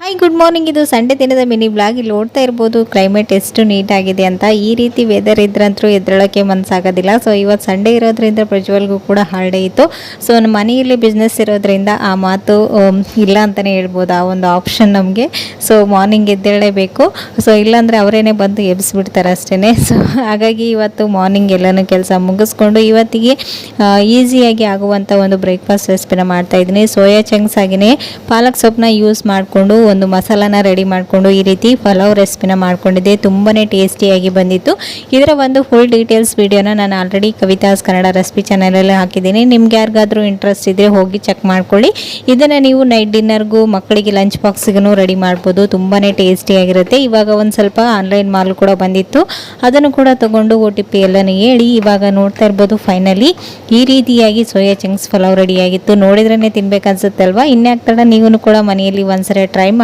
Hi good morning. ಇದು Sunday ದಿನದ mini blog. ಇಲ್ಲಿ ನೋಡ್ತಾ ಇರ್ಬೋದು ಕ್ಲೈಮೇಟ್ ಎಷ್ಟು ನೀಟಾಗಿದೆ ಅಂತ. ಈ ರೀತಿ ವೆದರ್ ಇದ್ರಂತೂ ಎದ್ದೇಳೋಕ್ಕೆ ಮನಸ್ಸಾಗೋದಿಲ್ಲ. ಸೊ ಇವತ್ತು ಸಂಡೇ ಇರೋದ್ರಿಂದ ಪ್ರಜ್ವಲ್ಗೂ ಕೂಡ ಹಾಲಿಡೇ ಇತ್ತು. ಸೊ ನಮ್ಮ ಮನೆಯಲ್ಲಿ ಬಿಸ್ನೆಸ್ ಇರೋದ್ರಿಂದ ಆ ಮಾತು ಇಲ್ಲ ಅಂತಲೇ ಹೇಳ್ಬೋದು. ಆ ಒಂದು ಆಪ್ಷನ್ ನಮಗೆ. So morning ಎದ್ದೇಳಲೇಬೇಕು. ಸೊ ಇಲ್ಲಾಂದರೆ ಅವರೇನೆ ಬಂದು ಎಬ್ಬಿಸ್ಬಿಡ್ತಾರೆ ಅಷ್ಟೇ. ಸೊ ಹಾಗಾಗಿ ಇವತ್ತು ಮಾರ್ನಿಂಗ್ ಎಲ್ಲನೂ ಕೆಲಸ ಮುಗಿಸ್ಕೊಂಡು ಇವತ್ತಿಗೆ ಈಸಿಯಾಗಿ ಆಗುವಂಥ ಒಂದು ಬ್ರೇಕ್ಫಾಸ್ಟ್ ರೆಸಿಪಿನ ಮಾಡ್ತಾಯಿದ್ದೀನಿ. ಸೋಯಾ ಚಂಕ್ಸ್ ಆಗಿನೇ ಪಾಲಕ್ ಸೊಪ್ಪನ್ನ ಯೂಸ್ ಮಾಡಿಕೊಂಡು ಒಂದು ಮಸಾಲಾನ ರೆಡಿ ಮಾಡಿಕೊಂಡು ಈ ರೀತಿ ಪಲಾವ್ ರೆಸಿಪಿನ ಮಾಡ್ಕೊಂಡಿದ್ದೆ. ತುಂಬಾ ಟೇಸ್ಟಿಯಾಗಿ ಬಂದಿತ್ತು. ಇದರ ಒಂದು ಫುಲ್ ಡೀಟೇಲ್ಸ್ ವಿಡಿಯೋನ ನಾನು ಆಲ್ರೆಡಿ ಕವಿತಾಸ್ ಕನ್ನಡ ರೆಸಿಪಿ ಚಾನಲಲ್ಲಿ ಹಾಕಿದ್ದೀನಿ. ನಿಮ್ಗೆ ಯಾರಿಗಾದ್ರೂ ಇಂಟ್ರೆಸ್ಟ್ ಇದ್ದರೆ ಹೋಗಿ ಚೆಕ್ ಮಾಡ್ಕೊಳ್ಳಿ. ಇದನ್ನು ನೀವು ನೈಟ್ ಡಿನ್ನರ್ಗೂ ಮಕ್ಕಳಿಗೆ ಲಂಚ್ ಬಾಕ್ಸ್ಗೂ ರೆಡಿ ಮಾಡ್ಬೋದು. ತುಂಬಾ ಟೇಸ್ಟಿಯಾಗಿರುತ್ತೆ. ಇವಾಗ ಒಂದು ಸ್ವಲ್ಪ ಆನ್ಲೈನ್ ಮಾಲ್ ಕೂಡ ಬಂದಿತ್ತು, ಅದನ್ನು ಕೂಡ ತೊಗೊಂಡು OTP ಎಲ್ಲನೂ ಹೇಳಿ ಇವಾಗ ನೋಡ್ತಾ ಇರ್ಬೋದು ಫೈನಲಿ ಈ ರೀತಿಯಾಗಿ ಸೋಯಾ ಚಂಕ್ಸ್ ಪಲಾವ್ ರೆಡಿಯಾಗಿತ್ತು. ನೋಡಿದ್ರೇ ತಿನ್ಬೇಕನ್ಸುತ್ತಲ್ವಾ? ಇನ್ಯಾಕ್ತಡ ನೀವು ಕೂಡ ಮನೆಯಲ್ಲಿ ಒಂದ್ಸರಿ ಟ್ರೈ